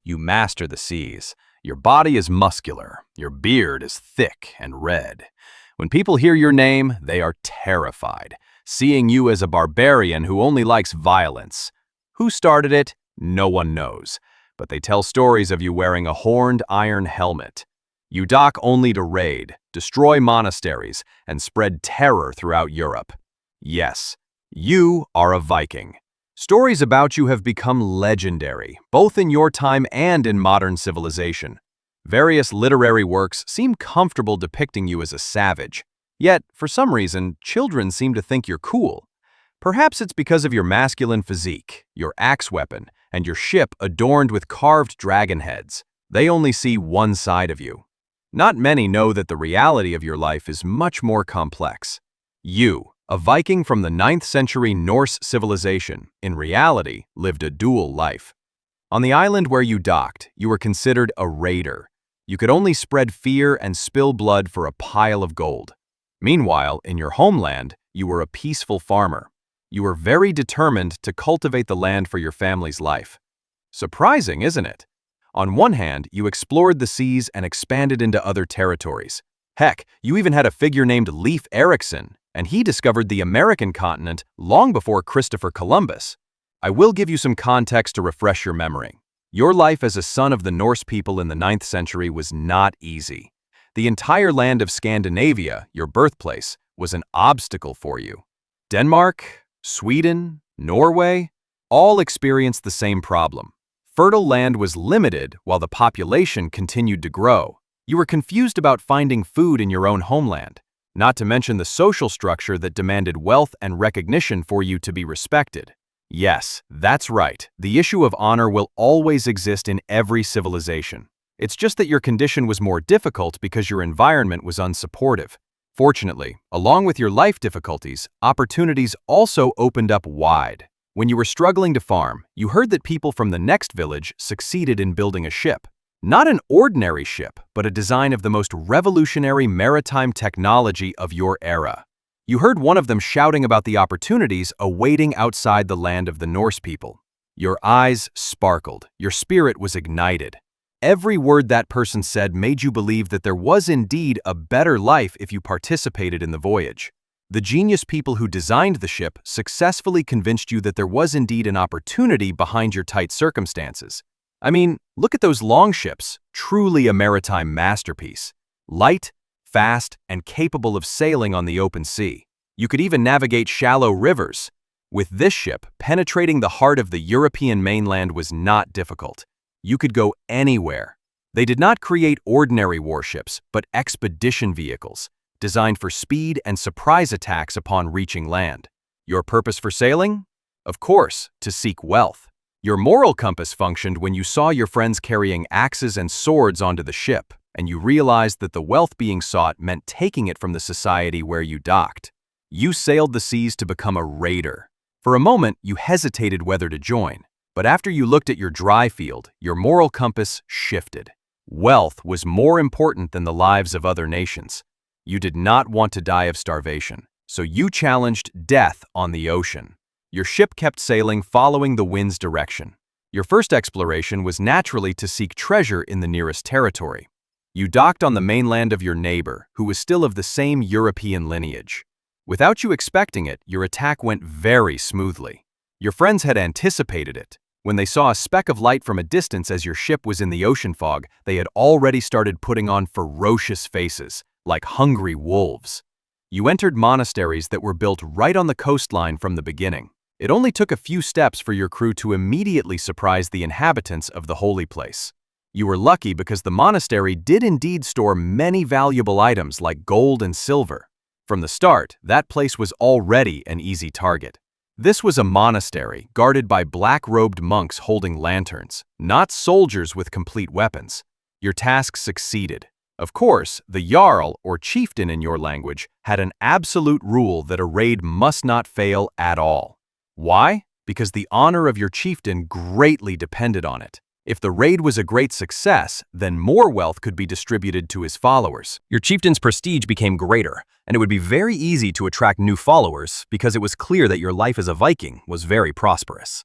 You master the seas. Your body is muscular. Your beard is thick and red. When people hear your name, they are terrified, seeing you as a barbarian who only likes violence. Who started it? No one knows. But they tell stories of you wearing a horned iron helmet. You dock only to raid, destroy monasteries, and spread terror throughout Europe. Yes, you are a Viking. Stories about you have become legendary, both in your time and in modern civilization. Various literary works seem comfortable depicting you as a savage. Yet, for some reason, children seem to think you're cool. Perhaps it's because of your masculine physique, your axe weapon, and your ship adorned with carved dragon heads. They only see one side of you. Not many know that the reality of your life is much more complex. You, a Viking from the 9th century Norse civilization, in reality, lived a dual life. On the island where you docked, you were considered a raider. You could only spread fear and spill blood for a pile of gold. Meanwhile, in your homeland, you were a peaceful farmer. You were very determined to cultivate the land for your family's life. Surprising, isn't it? On one hand, you explored the seas and expanded into other territories. Heck, you even had a figure named Leif Erikson, and he discovered the American continent long before Christopher Columbus. I will give you some context to refresh your memory. Your life as a son of the Norse people in the 9th century was not easy. The entire land of Scandinavia, your birthplace, was an obstacle for you. Denmark, Sweden, Norway, all experienced the same problem. Fertile land was limited while the population continued to grow. You were confused about finding food in your own homeland, not to mention the social structure that demanded wealth and recognition for you to be respected. Yes, that's right. The issue of honor will always exist in every civilization. It's just that your condition was more difficult because your environment was unsupportive. Fortunately, along with your life difficulties, opportunities also opened up wide. When you were struggling to farm, you heard that people from the next village succeeded in building a ship. Not an ordinary ship, but a design of the most revolutionary maritime technology of your era. You heard one of them shouting about the opportunities awaiting outside the land of the Norse people. Your eyes sparkled, your spirit was ignited. Every word that person said made you believe that there was indeed a better life if you participated in the voyage. The genius people who designed the ship successfully convinced you that there was indeed an opportunity behind your tight circumstances. I mean, look at those Longships, truly a maritime masterpiece. Light, fast, and capable of sailing on the open sea. You could even navigate shallow rivers. With this ship, penetrating the heart of the European mainland was not difficult. You could go anywhere. They did not create ordinary warships, but expedition vehicles, designed for speed and surprise attacks upon reaching land. Your purpose for sailing? Of course, to seek wealth. Your moral compass functioned when you saw your friends carrying axes and swords onto the ship, and you realized that the wealth being sought meant taking it from the society where you docked. You sailed the seas to become a raider. For a moment, you hesitated whether to join, but after you looked at your dry field, your moral compass shifted. Wealth was more important than the lives of other nations. You did not want to die of starvation, so you challenged death on the ocean. Your ship kept sailing following the wind's direction. Your first exploration was naturally to seek treasure in the nearest territory. You docked on the mainland of your neighbor, who was still of the same European lineage. Without you expecting it, your attack went very smoothly. Your friends had anticipated it. When they saw a speck of light from a distance as your ship was in the ocean fog, they had already started putting on ferocious faces, like hungry wolves. You entered monasteries that were built right on the coastline from the beginning. It only took a few steps for your crew to immediately surprise the inhabitants of the holy place. You were lucky because the monastery did indeed store many valuable items like gold and silver. From the start, that place was already an easy target. This was a monastery guarded by black-robed monks holding lanterns, not soldiers with complete weapons. Your task succeeded. Of course, the Jarl, or chieftain in your language, had an absolute rule that a raid must not fail at all. Why? Because the honor of your chieftain greatly depended on it. If the raid was a great success, then more wealth could be distributed to his followers. Your chieftain's prestige became greater, and it would be very easy to attract new followers because it was clear that your life as a Viking was very prosperous.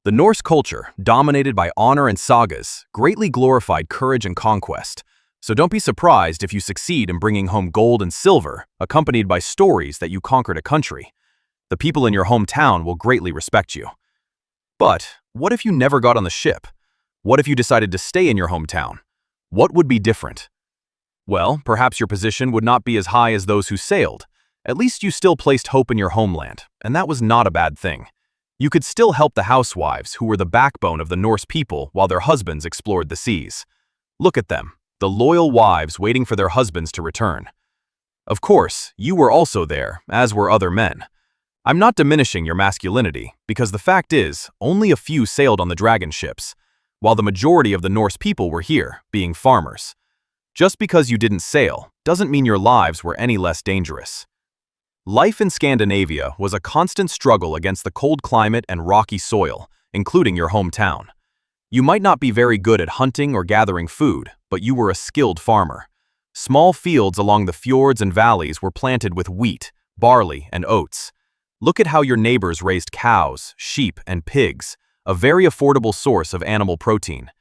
The Norse culture, dominated by honor and sagas, greatly glorified courage and conquest. So don't be surprised if you succeed in bringing home gold and silver, accompanied by stories that you conquered a country. The people in your hometown will greatly respect you. But what if you never got on the ship? What if you decided to stay in your hometown? What would be different? Well, perhaps your position would not be as high as those who sailed. At least you still placed hope in your homeland, and that was not a bad thing. You could still help the housewives who were the backbone of the Norse people while their husbands explored the seas. Look at them, the loyal wives waiting for their husbands to return. Of course, you were also there, as were other men. I'm not diminishing your masculinity, because the fact is, only a few sailed on the dragon ships, while the majority of the Norse people were here, being farmers. Just because you didn't sail doesn't mean your lives were any less dangerous. Life in Scandinavia was a constant struggle against the cold climate and rocky soil, including your hometown. You might not be very good at hunting or gathering food, but you were a skilled farmer. Small fields along the fjords and valleys were planted with wheat, barley, and oats. Look at how your neighbors raised cows, sheep, and pigs, a very affordable source of animal protein.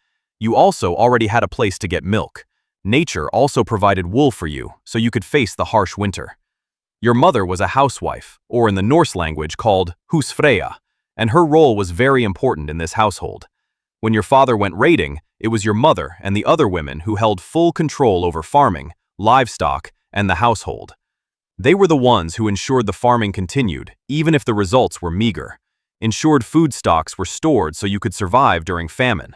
You also already had a place to get milk. Nature also provided wool for you, so you could face the harsh winter. Your mother was a housewife, or in the Norse language called husfreyja, and her role was very important in this household. When your father went raiding, it was your mother and the other women who held full control over farming, livestock, and the household. They were the ones who ensured the farming continued, even if the results were meager. Ensured food stocks were stored so you could survive during famine.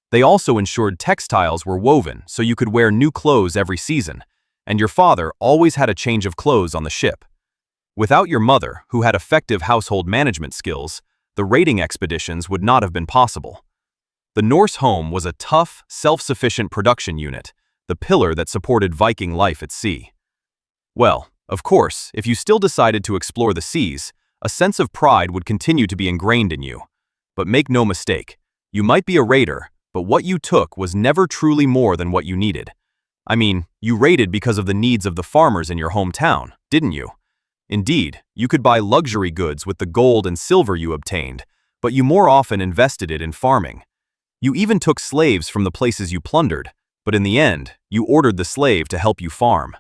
They also ensured textiles were woven so you could wear new clothes every season, and your father always had a change of clothes on the ship. Without your mother, who had effective household management skills, the raiding expeditions would not have been possible. The Norse home was a tough, self-sufficient production unit, the pillar that supported Viking life at sea. Well, of course, if you still decided to explore the seas, a sense of pride would continue to be ingrained in you. But make no mistake, you might be a raider, but what you took was never truly more than what you needed. I mean, you raided because of the needs of the farmers in your hometown, didn't you? Indeed, you could buy luxury goods with the gold and silver you obtained, but you more often invested it in farming. You even took slaves from the places you plundered, but in the end, you ordered the slave to help you farm.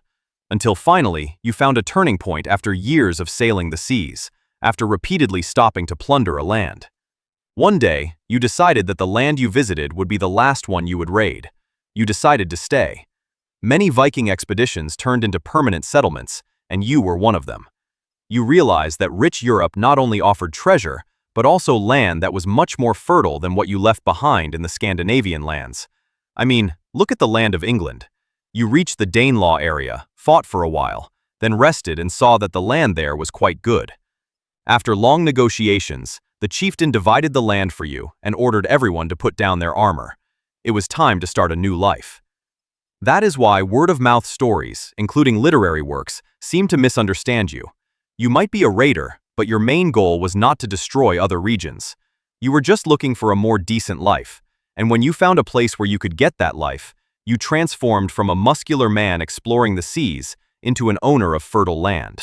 Until finally, you found a turning point after years of sailing the seas, after repeatedly stopping to plunder a land. One day, you decided that the land you visited would be the last one you would raid. You decided to stay. Many Viking expeditions turned into permanent settlements, and you were one of them. You realized that rich Europe not only offered treasure, but also land that was much more fertile than what you left behind in the Scandinavian lands. I mean, look at the land of England. You reached the Danelaw area, fought for a while, then rested and saw that the land there was quite good. After long negotiations, the chieftain divided the land for you and ordered everyone to put down their armor. It was time to start a new life. That is why word-of-mouth stories, including literary works, seem to misunderstand you. You might be a raider, but your main goal was not to destroy other regions. You were just looking for a more decent life, and when you found a place where you could get that life, you transformed from a muscular man exploring the seas into an owner of fertile land.